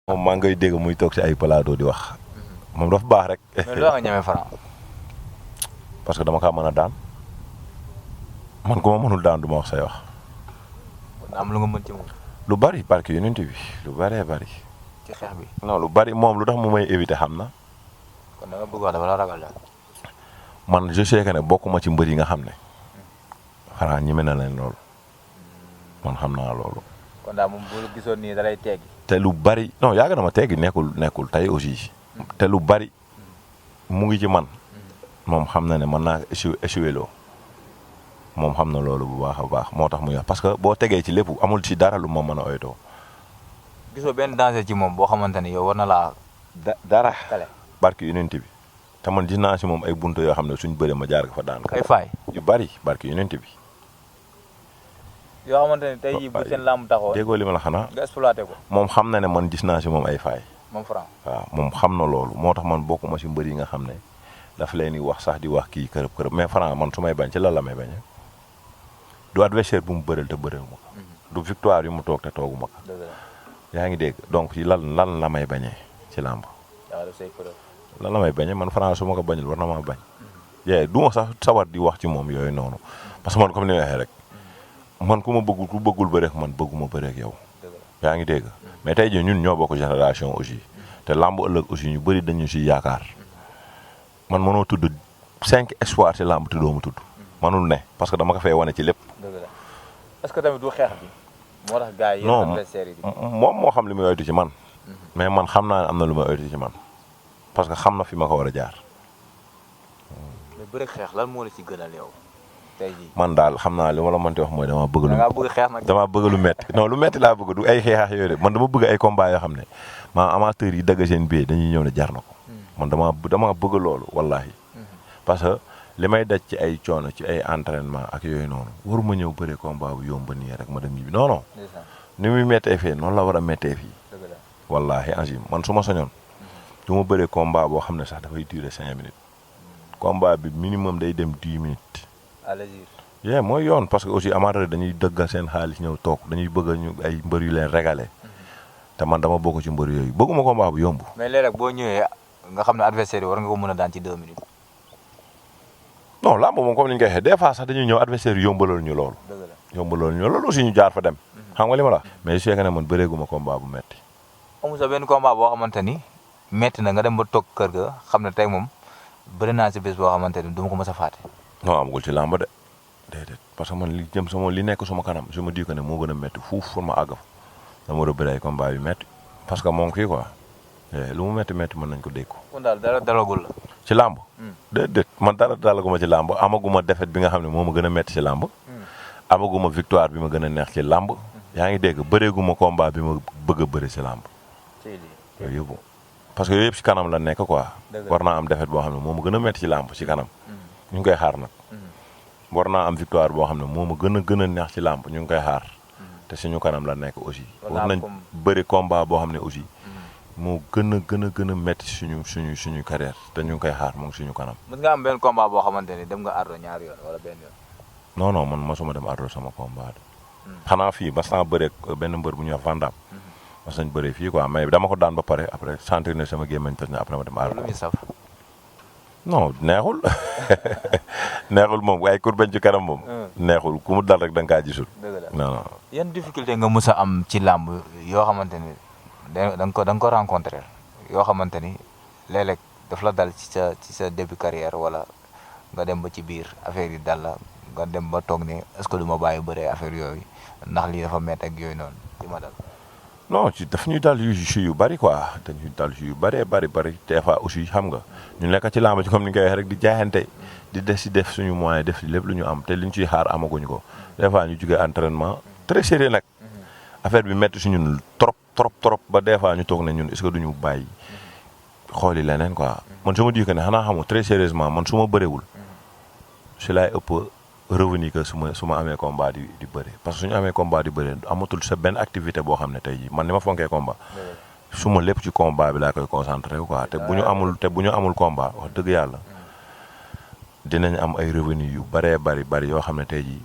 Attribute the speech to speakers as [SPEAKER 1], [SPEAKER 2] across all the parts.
[SPEAKER 1] moom maa ngay dégg muy toog si ay plateau di wax moom dafa baax rek.
[SPEAKER 2] mais loo nga ñeme Franc.
[SPEAKER 1] parce que dama kaa mën a daan man ku ma mënul daan du ma wax say wax.
[SPEAKER 2] kon am lu nga mën ci moom.
[SPEAKER 1] lu bari parce que unité bi lu bëree bari.
[SPEAKER 2] ci xeex bi.
[SPEAKER 1] non lu bari moom lu tax mu may éviter xam na.
[SPEAKER 2] kon da nga bëgg wax dafa la ragal daal.
[SPEAKER 1] man je sais que ne bokkuma ci mbër yi nga xam ne Franc ñeme na leen loolu man xam naa loolu.
[SPEAKER 2] kon daal moom bu gisoon nii da lay teggi.
[SPEAKER 1] te lu bari non yàgg na ma teggi nekkul tey aussi te lu bari mu ngi ci man moom xam na ne mën naa échoué loo moom xam na loolu bu baax a baax moo tax muy wax parce que boo tegee ci lépp amul ci dara lu ma mën a oytoo.
[SPEAKER 2] gisoo benn danger ci moom boo xamante ni yow war na laa.
[SPEAKER 1] dara
[SPEAKER 2] kale.
[SPEAKER 1] barki unité bi te man gis naa si moom ay buntu yoo xam ne suñ bëree ma jaar ko fa daan ko.
[SPEAKER 2] ay faay
[SPEAKER 1] yu bari barki unité bi.
[SPEAKER 2] yoo xamante ne tey jii bu seen làmb taxaw.
[SPEAKER 1] déggoo li ma la xanaa.
[SPEAKER 2] nga exploité ko.
[SPEAKER 1] moom xam na ne man gis naa si moom ay faay.
[SPEAKER 2] moom Franc.
[SPEAKER 1] waaw moom xam na loolu moo tax man bokkuma si mbër yi nga xam ne dafa leen di wax sax di wax kii kërëb mais Franc man su may bañ ci lan la may bañee du adversaire bu mu bëreel te bëreel ma ko. du victoire yu mu toog te toogu ma ko. yaa ngi dégg donc ci lan la may bañee ci làmb. lan la may bañee man Franc su ma ko bañul war na maa bañ. yee du ma sax sawar di wax ci moom yooyu noonu parce que man comme ni waxee rek man ku bëggul bëreek man bëgguma bëreek yow. yaa ngi dégg mais tey jii ñun ñoo bokk génération aussi te làmb ëllëg aussi ñu bëri dañu si yaakaar man mënoo tudd 5 espoirs ci làmb te doo ma tudd. manul ne parce que dama ko fay wane ci lépp.
[SPEAKER 2] dëgg la est-ce que tamit du xeex bi moo tax gars yi.
[SPEAKER 1] non moom moo xam li muy oytu ci man. mais man xam naa ne am na lu may oytu ci man parce que xam na fi ma ko war a jaar.
[SPEAKER 2] mais bëre xeex lan moo la ci gënal yow tey jii.
[SPEAKER 1] man daal xam naa li ma la mënti wax mooy dama bëgg.
[SPEAKER 2] xeex nag.
[SPEAKER 1] dama bëgg lu metti non lu metti laa bëgg du ay xeexaax yooyu de man dama bëgg ay combat yoo xam ne maa amateurs yi dagg seen biir dañuy ñëw ne jar na ko. man dama bëgg loolu wallahi parce que li may daj ci ay coono ci ay entraînement ak yooyu noonu waruma ñëw bëre combat bu yomb nii rek ma dem ñibbi non non. ni muy méttee fii noonu la war a méttee fii. wallahi angim man su ma soñoon du ma bëree combat boo xam ne sax dafay durer 5 minutes. combat bi minimum day dem 10 minutes. yee mooy yoon parce que aussi amateur dañuy dëggal seen xaalis ñëw toog dañuy bëgg ñu ay mbër yu leen régalé te man dama bokk ci mbër yooyu bëgguma combat bu yomb.
[SPEAKER 2] mais léeg-léeg boo ñëwee nga xam ne adversaire yi war nga ko mën a daan ci 2 minutes.
[SPEAKER 1] non lamb moom comme ni ñu koy waxee des fois sax dañuy ñëw adversaire yu yombalool ñu loolu. yombalool ñu loolu aussi ñu jaar fa dem. xam nga li ma la mais je sais que ne man bëreeguma combat bu metti.
[SPEAKER 2] amul sa benn combat boo xamante ni metti na nga dem ba toog kër ga xam ne tey moom bëri naa si bés boo xamante ni du ma ko mës a fàtte.
[SPEAKER 1] non amagul ci lamb de déedéet parce que man li jëm sama li nekk suma kanam je me dis que ne moo gën a metti fuuf pour ma àgg fa dama war a bëri ay combat yu metti parce que moom fii quoi lu mu metti metti mën nañ ko dégg ko.
[SPEAKER 2] kon daal dara dalagul la.
[SPEAKER 1] ci lamb. déedéet man dara dalaguma ci lamb amaguma défaite bi nga xam ne moo ma gën a metti ci lamb. amaguma victoire bi ma gën a neex ci lamb. yaa ngi dégg bëreeguma combat bi ma bëgg a bëri ci lamb. yooyu yëpp parce que yooyu yëpp ci kanam la nekk quoi. war naa am défaite boo xam ne moo ma gën a metti ci lamb ci kanam. ñu ngi koy xaar nag. war naa am victoire boo xam ne moo ma gën a neex ci lamb ñu ngi koy xaar. te suñu kanam la nekk aussi. war nañ bëri combat boo xam ne aussi. moo gën a metti suñu carrière te ñu ngi koy xaar mu ngi suñu kanam.
[SPEAKER 2] mës nga am benn combat boo xamante ni dem nga ardo ñaari yoon wala benn yoon.
[SPEAKER 1] non man mosuma dem ardo sama combat. xanaa fii bas naa bëree benn mbër bu ñuy wax Vandam. mas nañ bëree fii quoi mais dama ko daan ba pare après sentir ne sama gémmañ toj na après ma dem ardo.
[SPEAKER 2] lu muy saf.
[SPEAKER 1] non neexul neexul moom waaye kur bañ ci kanam moom. neexul ku mu dal rek da nga kaa gisul. non.
[SPEAKER 2] yan difficulté nga mës a am ci làmb yoo xamante ni da nga ko rencontré yoo xamante ni léeg-léeg daf la dal ci sa début carrière wala nga dem ba ci biir affaire yi dal la nga dem ba toog ne est-ce que du ma bàyyi bëree affaire yooyu ndax lii dafa métti ak yooyu noonu li ma dal.
[SPEAKER 1] non ci daf ñuy dal yu bari quoi dañuy dal yu bari des fois aussi xam nga ñu nekk ci làmb ci comme ni nga koy waxee rek di jaayante di des si def suñu moyen def lépp lu ñu am te liñ ciy xaar amaguñu ko des fois ñu jugee entraînement très sérieux nag affaire bi métti si ñun trop ba des fois ñu toog ne ñun est-ce que duñu bàyyi xooli leneen quoi man su ma di que ne xanaa xamu très sérieusement man su ma bëreewul si laay ëpp revenu que su ma amee combat di bëre parce que suñu amee combat di bëre amatul sa benn activité boo xam ne tey jii man ni ma fonkee combat suma lépp ci combat bi laa koy concentré quoi te bu ñu amul combat wax dëgg yàlla dinañ am ay revenu yu bëree bari yoo xam ne tey jii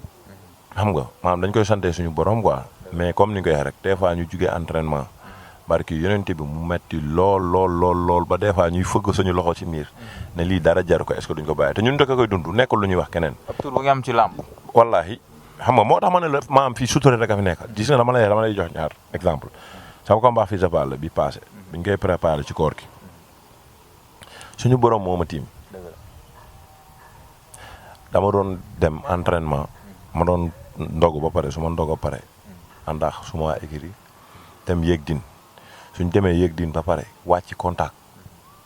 [SPEAKER 1] xam nga maanaam dañ koy sante suñu borom quoi mais comme ni nga koy waxee rek des fois ñu jugee entraînement barki yonent bi mu metti lool ba des fois ñuy fëgg suñu loxo ci miir ne lii dara jaru ko est-ce que duñ ko bàyyi te ñun dëkk koy dund nekkul lu ñuy wax keneen.
[SPEAKER 2] ab tur bu nga am ci làmb.
[SPEAKER 1] wallahi xam nga moo tax ma ne la maam fii suturé rek a fi nekk gis nga dama lay jox ñaar exemple sama combat fii sa Balla bi passé biñ koy préparé ci koor gi suñu borom moo ma tiim dama doon dem entraînement ma doon ndogu ba pare su ma ndogu ba pare àndax su ma écrit dem yéeg din suñ demee yéeg din ba pare wàcc contact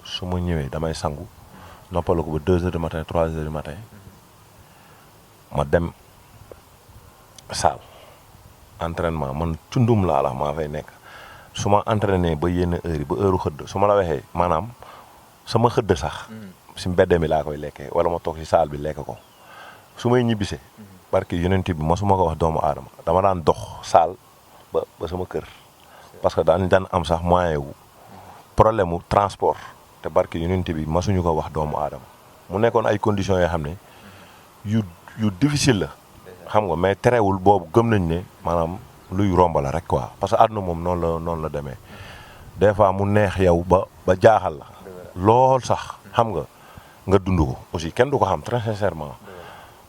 [SPEAKER 1] su ma ñëwee damay sangu noppalu ko ba 2 heures du matin 3 heures du matin ma dem salle entraînement man cundum laa la maa fay nekk su ma entraîné ba yenn heure yi ba heure xëdd su ma la waxee maanaam sama xëdd sax si mbedd mi laa koy lekkee wala ma toog si salle bi lekk ko su may ñibbisee parce que yonent bi mosuma ko wax doomu aadama dama daan dox salle ba sama kër parce que daan am sax moyen wu problème mu transport te barke yonent bi masuñu ko wax doomu aadama mu nekkoon ay conditions yoo xam ne yu difficile la xam nga mais terewul boobu gëm nañ ne maanaam luy romb la rek quoi parce que àdduna moom noonu la demee des fois mu neex yow ba jaaxal la lool sax xam nga dund ko aussi kenn du ko xam très sincèrement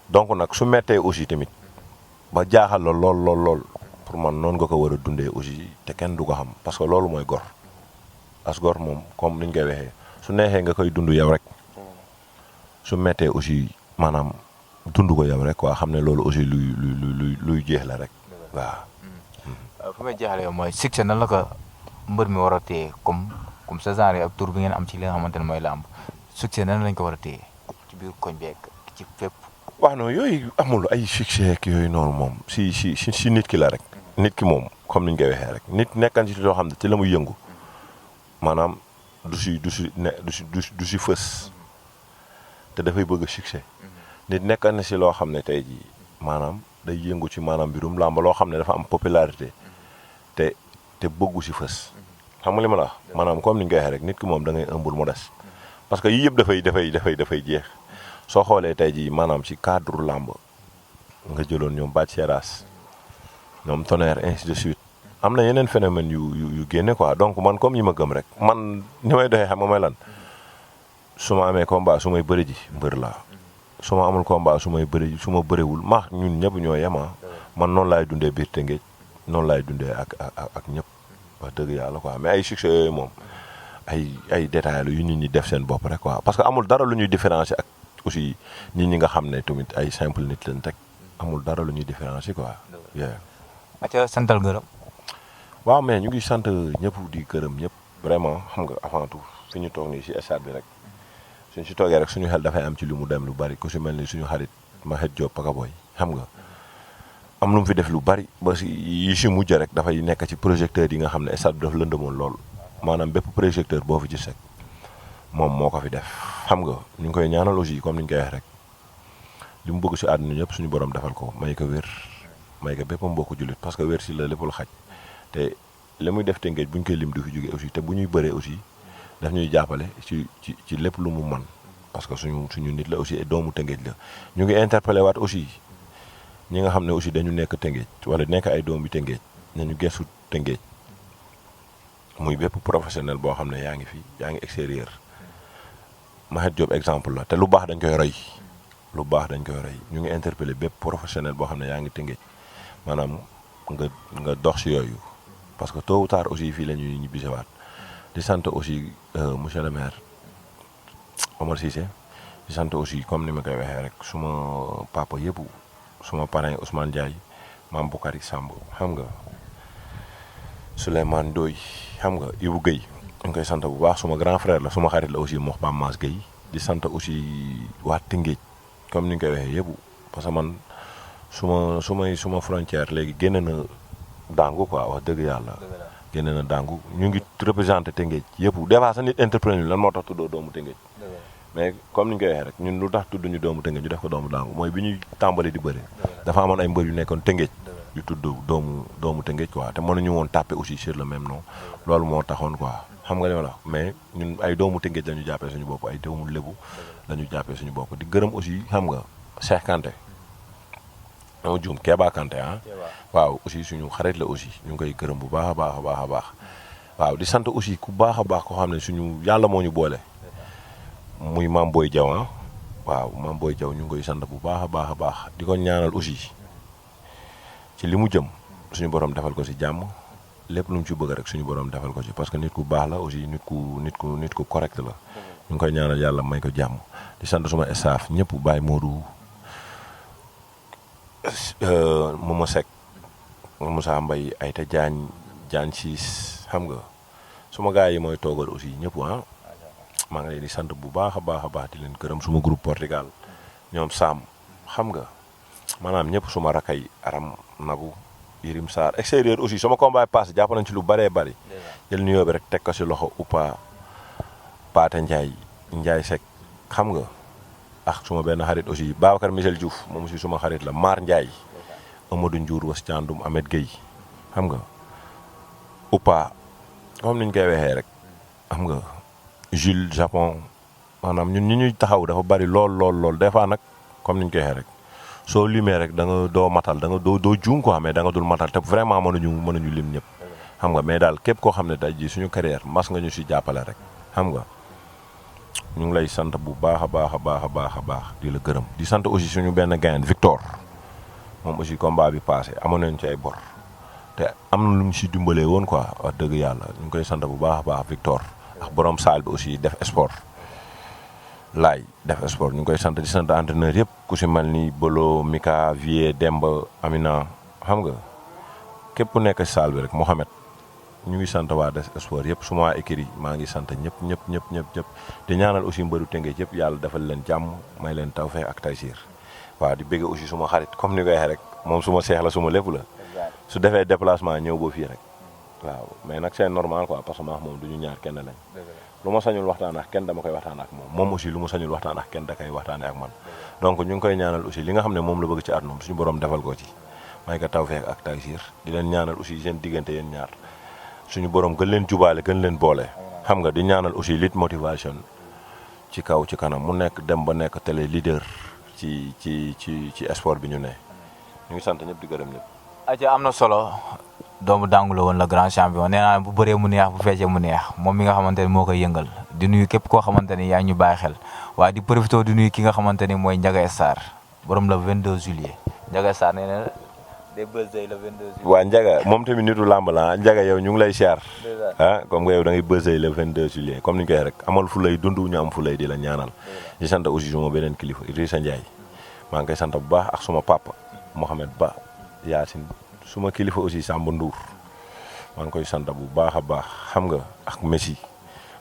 [SPEAKER 1] donc nag su mettee aussi tamit ba jaaxal la lool pour man noonu nga ko war a dundee aussi te kenn du ko xam parce que loolu mooy gor as gor moom comme niñ koy waxee su neexee nga koy dund yow rek su mettee aussi maanaam dund ko yow rek quoi xam ne loolu aussi luy jeex la rek waaw.
[SPEAKER 2] fu may jeexalee mooy succès nan la ko mbër mi war a téye comme sa genre ab tur bi ngeen am ci li nga xamante ne mooy làmb succès nan lañ ko war a téye ci biir koñ beeg ci fépp.
[SPEAKER 1] waaw non yooyu amul ay succès ak yooyu noonu moom si nit ki la rek. nit ki moom comme niñ koy waxee rek nit nekkan ci loo xam ne ci la muy yëngu maanaam du si fës te dafay bëgg succès nit nekkan na si loo xam ne tey jii maanaam day yëngu ci maanaam mbirum làmb loo xam ne dafa am popularité te bëggu si fës xam nga li ma la wax maanaam comme niñ koy waxee rek nit ki moom da ngay ëmbul mu des parce que yii yëpp dafay jeex soo xoolee tey jii maanaam ci cadre làmb nga jëloon ñoom Bathie Seras ñoom Tonnerre ainsi de suite am na yeneen phénomène yu génne quoi donc man comme yi ma gëm rek man ni may doxee xam nga may lan su ma amee combat su may bëri ji mbër laa su ma amul combat su may bëri su ma bëriwul ñun ñëpp ñoo yema man noonu laay dundee biir Tëngéej noonu laay dundee ak ñëpp wax dëgg yàlla quoi mais ay succès yooyu moom ay détails yu nit ñi def seen bopp rek quoi parce que amul dara lu ñuy différencier ak aussi nit ñi nga xam ne tamit ay simple nit leen rek amul dara lu ñuy différencier quoi.
[SPEAKER 2] aca santal gërëm.
[SPEAKER 1] waaw mais ñu ngi sant ñëpp di gërëm ñëpp vraiment xam nga avant tout fi ñu toog nii si stade bi rek suñ si toogee rek suñu xel dafay am ci lu mu dem lu bari ku si mel ni suñu xarit Mahet Diop Pakaboy xam nga am lu mu fi def lu bari ba si yi si mujj rek dafay nekk ci projecteur yi nga xam ne stade bi dafa lëndëmoon lool maanaam bépp projecteur boo fi gis rek moom moo ko fi def xam nga ñu ngi koy ñaanal aussi comme ni ñu koy wax rek li mu bëgg si àdduna ñëpp suñu borom defal ko may ko wér may ko bépp mbokku jullit parce que wér si la lépp lu xaj te li muy def Tëngéej bu ñu koy lim du fi jóge aussi te bu ñuy bëree aussi daf ñuy jàppale ci lépp lu mu man parce que suñu nit la aussi doomu Tëngéej la ñu ngi interpellé waat aussi ñi nga xam ne aussi dañu nekk Tëngéej wala nekk ay doomu Tëngéej nañu gëstu Tëngéej muy bépp professionnel boo xam ne yaa ngi fi yaa ngi extérieur Mahet Diop exemple la te lu baax dañ koy roy ñu ngi interpellé bépp professionnel boo xam ne yaa ngi Tëngéej maanaam nga dox si yooyu parce que tôt ou tard aussi fii la ñuy ñibbisewaat di sant aussi monsieur le maire Omar Cissé di sant aussi comme ni ma koy waxee rek suma papa yëpp suma parrain Ousmane Ndiaye maam Boukari Samb xam nga Souleymane Ndoye xam nga Ibou Guèye ñu ngi koy sant bu baax suma grand frère la suma xarit la aussi Mokh Bam Mass Guèye di sant aussi waa Tëngéej comme ni ñu koy waxee yëpp parce que man suma frontière léegi génn na dàngu quoi wax dëgg yàlla génn na dàngu ñu ngi représenté Tëngéej yëpp des fois sa nit entrepreneur lan moo tax tuddoo doomu Tëngéej mais comme ni ñu koy waxee rek ñun lu tax tudduñu doomu Tëngéej ñu def ko doomu dàngu mooy bi ñuy tàmbali di bëri dafa amoon ay mbër yu nekkoon Tëngéej yu tudd doomu Tëngéej quoi te mënuñu woon tàppe aussi sur le même nom loolu moo taxoon quoi xam nga li ma la mais ñun ay doomu Tëngéej la ñu jàppee suñu bopp ay doomu Lébu la ñu jàppee suñu bopp di gërëm aussi xam nga Cheikh Kanté dama juum Kéba Kanté waaw aussi suñu xarit la aussi ñu ngi koy gërëm bu baax a baax a baax a baax waaw di sant aussi ku baax a baax koo xam ne suñu yàlla moo ñu boole muy Mame Boye Diaw waaw Mame Boye Diaw ñu ngi koy sant bu baax a baax a baax di ko ñaanal aussi ci li mu jëm suñu borom defal ko ci jàmm lépp lu mu ci bëgg rek suñu borom defal ko ci parce que nit ku baax la aussi nit ku correct la ñu ngi koy ñaanal yàlla may ko jàmm di sant suma staff ñëpp Baye Modou Momo Seck Moussa Mbaye Ayta Diagne Ciss xam nga suma gars yi mooy toogal aussi ñëpp maa ngi leen di sant bu baax a baax di leen gërëm suma groupe Portugal ñoom Sam xam nga maanaam ñëpp suma rakay Aram Nabou Yirim Sarr extérieur aussi sama combat passé jàpp nañ ci lu bëree bëri jël nuyoo bi rek teg ko si loxo Upa Paate Ndiaye Seck xam nga ak suma benn xarit aussi Babacar Michel Diouf moom aussi suma xarit la Mar Ndiaye Amadou Ndiour was Thiandoum Ahmed Gueye xam nga Upa comme niñ koy waxee rek xam nga Jules Japon maanaam ñun ñu ñuy taxaw dafa bari lool des fois nag comme niñ koy waxee rek soo limee rek da nga doo matal da nga doo juum quoi mais da nga dul matal te vraiment mënuñu lim ñëpp xam nga mais daal képp koo xam ne tey jii suñu carrière mas nga ñu si jàppale rek xam nga ñu ngi lay sant bu baax a baax di la gërëm di sant aussi suñu benn gain Victor moom aussi combat bi passé amoon nañu ci ay bor te am na lu ñu si dimbalee woon quoi wax dëgg yàlla ñu ngi koy sant bu baax a baax Victor ak borom salle bi aussi def sport ñu ngi koy sant di sant entraîneur yëpp ku si mel ni Bolo Mika Vie Demba Amina xam nga képp ku nekk si salle bi rek Mohamed ñu ngi sant waa des sport yëpp suma waa écurie maa ngi sant ñëpp di ñaanal aussi mbëru Tëngéej yëpp yàlla defal leen jàmm may leen tawfeex ak taysiir waaw di bëgg aussi suma xarit comme ni koy waxee rek moom suma seex la suma lépp la su defee déplacement ñëw ba fii rek waaw mais nag c'est normal quoi parce que moom du ñu ñaar kenn lañ lu ma sañul waxtaan ak kenn dama koy waxtaan ak moom aussi lu ma sañul waxtaan ak kenn da koy waxtaanee ak man donc ñu ngi koy ñaanal aussi li nga xam ne moom la bëgg ci àdduna suñu borom defal ko ci may ko tawfeex ak taysiir di leen ñaanal aussi seen diggante yéen ñaar suñu borom gën leen jubaale gën leen boole xam nga di ñaanal aussi lit motivation ci kaw ci kanam mu nekk dem ba nekk télé leader ci sport bi ñu ne ñu ngi sant ñëpp di gërëm ñëpp.
[SPEAKER 2] aja am na solo doomu Dangu la woon la grand champion nee naa bu bëree mu neex bu feccee mu neex moom mi nga xamante ni moo koy yëngal di nuyu képp koo xamante ni yaa ngi ñu bàyyi xel waaye di profité di nuyu ki nga xamante ni mooy Ndiaga Star borom la 22 juillet Ndiaga Star nee na day birthday le 22 juillet.
[SPEAKER 1] waa Ndiaga moom tamit nitu làmb la Ndiaga yow ñu ngi lay siyaar comme nga yow da ngay birthday le 22 juillet comme ni ñu koy waxee rek amal fu lay dund ñu am fu lay di la ñaanal di sant aussi suma beneen kilifa Idrissa Ndiaye maa ngi koy sant bu baax ak suma papa Mohamed Ba Yacine suma kilifa aussi Samba Ndour maa ngi koy sant bu baax a baax xam nga ak Messi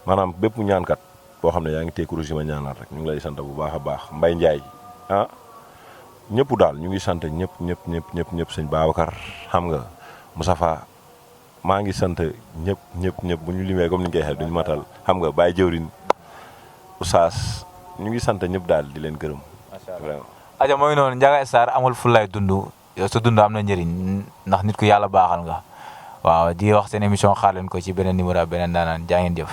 [SPEAKER 1] maanaam bépp ñaankat boo xam ne yaa ngi teekuru si ma ñaanal rek ñu ngi lay sant bu baax a baax Mbaye Ndiaye ñëpp daal ñu ngi sant ñëpp sëñ Babacar xam nga Moustapha maa ngi sant ñëpp bu ñu limee comme ni ñu koy waxee duñu matal xam nga Baye Jëwrin Oustaz ñu ngi sant ñëpp daal di leen gërëm vraiment.
[SPEAKER 2] aja mooy noonu Ndiaga Star amul fu lay dund yow sa dund am na njëriñ ndax nit ku yàlla baaxal nga waaw di wax seen émission xaar leen ko ci beneen numéro beneen daanaan jaa ngeen jëf